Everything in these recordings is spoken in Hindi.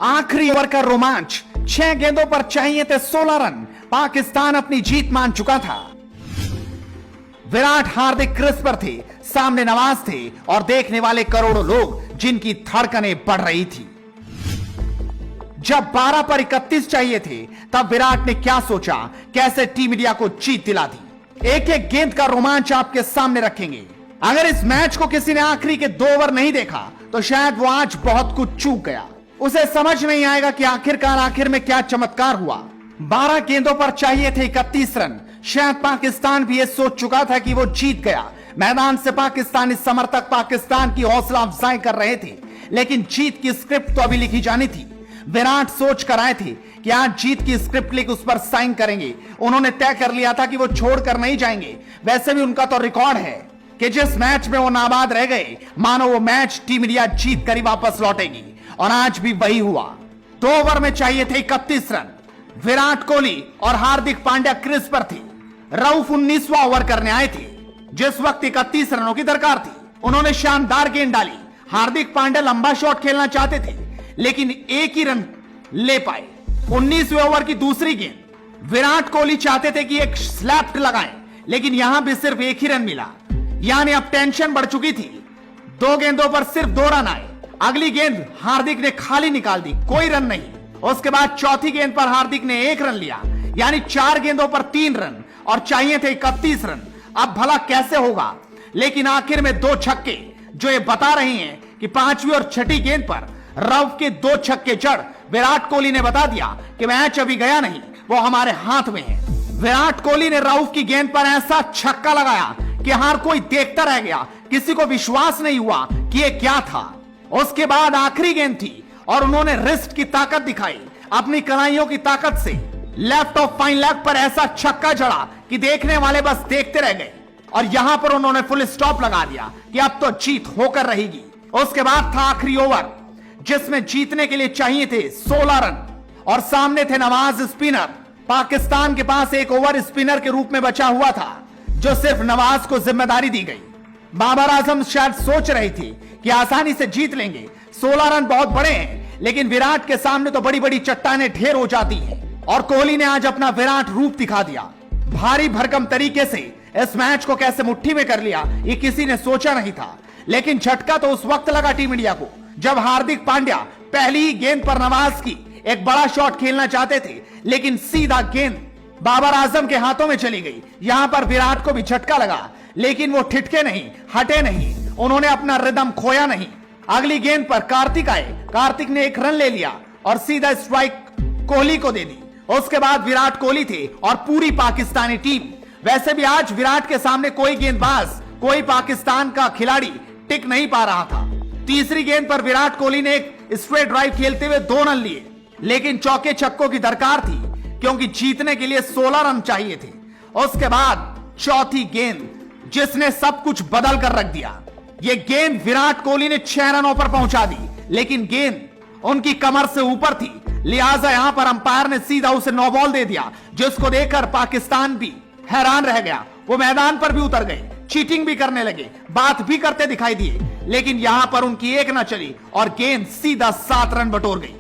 आखिरी ओवर का रोमांच, 6 गेंदों पर चाहिए थे 16 रन। पाकिस्तान अपनी जीत मान चुका था। विराट हार्दिक क्रीज पर थे, सामने नवाज थे और देखने वाले करोड़ों लोग जिनकी धड़कनें बढ़ रही थी। जब 12 पर 31 चाहिए थे तब विराट ने क्या सोचा, कैसे टीम इंडिया को जीत दिला दी। एक एक गेंद का रोमांच आपके सामने रखेंगे। अगर इस मैच को किसी ने आखिरी के 2 ओवर नहीं देखा तो शायद वो आज बहुत कुछ चूक गया। उसे समझ नहीं आएगा कि आखिरकार आखिर में क्या चमत्कार हुआ। 12 गेंदों पर चाहिए थे 31 रन। शायद पाकिस्तान भी ये सोच चुका था कि वो जीत गया। मैदान से पाकिस्तानी समर्थक पाकिस्तान की हौसला अफजाई कर रहे थे, लेकिन जीत की स्क्रिप्ट तो अभी लिखी जानी थी। विराट सोच कर आए थे कि आज जीत की स्क्रिप्ट लिख उस पर साइन करेंगे। उन्होंने तय कर लिया था कि वो छोड़कर नहीं जाएंगे। वैसे भी उनका तो रिकॉर्ड है कि जिस मैच में वो नाबाद रह गए, मानो वो मैच टीम इंडिया जीत कर ही वापस लौटेगी, और आज भी वही हुआ। 2 ओवर में चाहिए थे 31 रन। विराट कोहली और हार्दिक पांड्या क्रीज पर थे। रऊफ 19वां ओवर करने आए थे, जिस वक्त 31 रनों की दरकार थी। उन्होंने शानदार गेंद डाली। हार्दिक पांड्या लंबा शॉट खेलना चाहते थे, लेकिन एक ही रन ले पाए। 19वें ओवर की दूसरी गेंद विराट कोहली चाहते थे कि एक स्लैप लगाएं, लेकिन यहां भी सिर्फ एक ही रन मिला। यानी अब टेंशन बढ़ चुकी थी। 2 गेंदों पर सिर्फ 2 रन आए। अगली गेंद हार्दिक ने खाली निकाल दी, कोई रन नहीं। उसके बाद चौथी गेंद पर हार्दिक ने 1 रन लिया, यानी 4 गेंदों पर 3 रन और चाहिए थे 31 रन। अब भला कैसे होगा, लेकिन आखिर में 2 छक्के जो ये बता रही हैं कि 5वीं और 6ठी गेंद पर रऊफ के 2 छक्के जड़ विराट कोहली ने बता दिया कि मैच अभी गया नहीं, वो हमारे हाथ में है। विराट कोहली ने रऊफ की गेंद पर ऐसा छक्का लगाया कि हर कोई देखता रह गया। किसी को विश्वास नहीं हुआ कि ये क्या था। उसके बाद आखिरी गेंद थी और उन्होंने रिस्ट की ताकत दिखाई, अपनी कलाइयों की ताकत से लेफ्ट ऑफ फाइन लेग पर ऐसा छक्का जड़ा कि देखने वाले बस देखते रह गए। और यहां पर उन्होंने फुल स्टॉप लगा दिया कि अब तो जीत होकर रहेगी। उसके बाद था आखिरी ओवर, जिसमें जीतने के लिए चाहिए थे 16 रन और सामने थे नवाज स्पिनर। पाकिस्तान के पास एक ओवर स्पिनर के रूप में बचा हुआ था, जो सिर्फ नवाज को जिम्मेदारी दी गई। बाबर आजम शायद सोच रही थी कि आसानी से जीत लेंगे। 16 रन बहुत बड़े हैं, लेकिन विराट के सामने तो बड़ी बड़ी चट्टानें ढेर हो जाती हैं। और कोहली ने आज अपना विराट रूप दिखा दिया। भारी भरकम तरीके से इस मैच को कैसे मुट्ठी में कर लिया, ये किसी ने सोचा नहीं था। लेकिन झटका तो उस वक्त लगा टीम इंडिया को जब हार्दिक पांड्या पहली ही गेंद पर नवाज की एक बड़ा शॉट खेलना चाहते थे, लेकिन सीधा गेंद बाबर आजम के हाथों में चली गई। यहां पर विराट को भी झटका लगा, लेकिन वो ठिठके नहीं, हटे नहीं, उन्होंने अपना रिदम खोया नहीं। अगली गेंद पर कार्तिक आए। कार्तिक ने 1 रन ले लिया और सीधा स्ट्राइक कोहली को दे दी। उसके बाद विराट कोहली थे और पूरी पाकिस्तानी टीम। वैसे भी आज विराट के सामने कोई गेंदबाज, कोई पाकिस्तान का खिलाड़ी टिक नहीं पा रहा था। तीसरी गेंद पर विराट कोहली ने एक स्ट्रेट ड्राइव खेलते हुए 2 रन लिए, लेकिन चौके छक्कों की दरकार थी क्योंकि जीतने के लिए 16 रन चाहिए थे। उसके बाद चौथी गेंद, जिसने सब कुछ बदल कर रख दिया। यह गेंद विराट कोहली ने 6 रनों पर पहुंचा दी, लेकिन गेंद उनकी कमर से ऊपर थी, लिहाजा यहां पर अंपायर ने सीधा उसे नो बॉल दे दिया, जिसको देखकर पाकिस्तान भी हैरान रह गया। वो मैदान पर भी उतर गए, चीटिंग भी करने लगे, बात भी करते दिखाई दिए, लेकिन यहां पर उनकी एक न चली और गेंद सीधा 7 रन बटोर गई।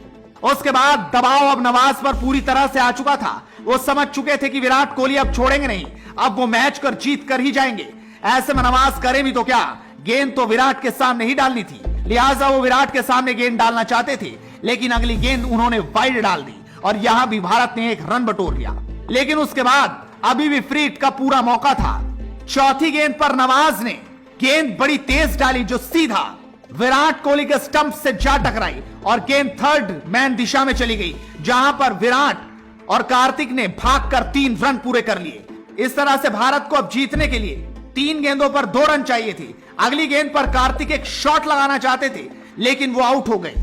उसके बाद दबाव अब नवाज पर पूरी तरह से आ चुका था। वो समझ चुके थे कि विराट कोहली अब छोड़ेंगे नहीं, अब वो मैच कर जीत कर ही जाएंगे। ऐसे में नवाज करे भी तो क्या, गेंद तो विराट के सामने ही डालनी थी, लिहाजा वो विराट के सामने गेंद डालना चाहते थे, लेकिन अगली गेंद उन्होंने वाइड डाल दी और यहां भी भारत ने 1 रन बटोर लिया। लेकिन उसके बाद अभी भी फ्री हिट का पूरा मौका था। चौथी गेंद पर नवाज ने गेंद बड़ी तेज डाली, जो सीधा विराट कोहली के स्टंप से जा टकराई और गेंद थर्ड मैन दिशा में चली गई, जहां पर विराट और कार्तिक ने भागकर 3 रन पूरे कर लिए। इस तरह से भारत को अब जीतने के लिए 3 गेंदों पर 2 रन चाहिए थे। अगली गेंद पर कार्तिक एक शॉट लगाना चाहते थे, लेकिन वो आउट हो गए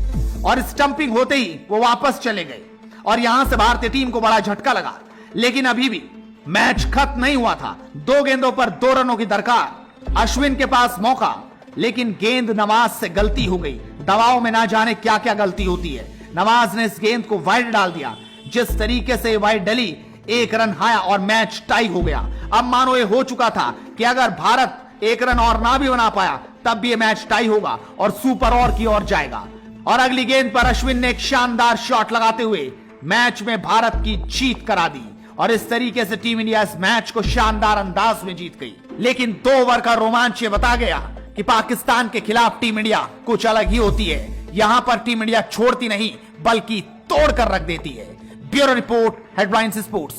और स्टंपिंग होते ही वो वापस चले गए और यहां से भारतीय टीम को बड़ा झटका लगा। लेकिन अभी भी मैच खत्म नहीं हुआ था। 2 गेंदों पर 2 रनों की दरकार, अश्विन के पास मौका, लेकिन गेंद नवाज से गलती हो गई। दबाव में ना जाने क्या क्या गलती होती है। नवाज ने इस गेंद को वाइड डाल दिया। जिस तरीके से वाइड डली, 1 रन आया और मैच टाई हो गया। अब मानो ये हो चुका था कि अगर भारत 1 रन और ना भी बना पाया, तब भी ये मैच टाई होगा और सुपर ओवर की ओर जाएगा। और अगली गेंद पर अश्विन ने एक शानदार शॉट लगाते हुए मैच में भारत की जीत करा दी और इस तरीके से टीम इंडिया इस मैच को शानदार अंदाज में जीत गई। लेकिन 2 ओवर का रोमांच ये बता गया कि पाकिस्तान के खिलाफ टीम इंडिया कुछ अलग ही होती है। यहां पर टीम इंडिया छोड़ती नहीं बल्कि तोड़कर रख देती है। Bureau report, headlines sports.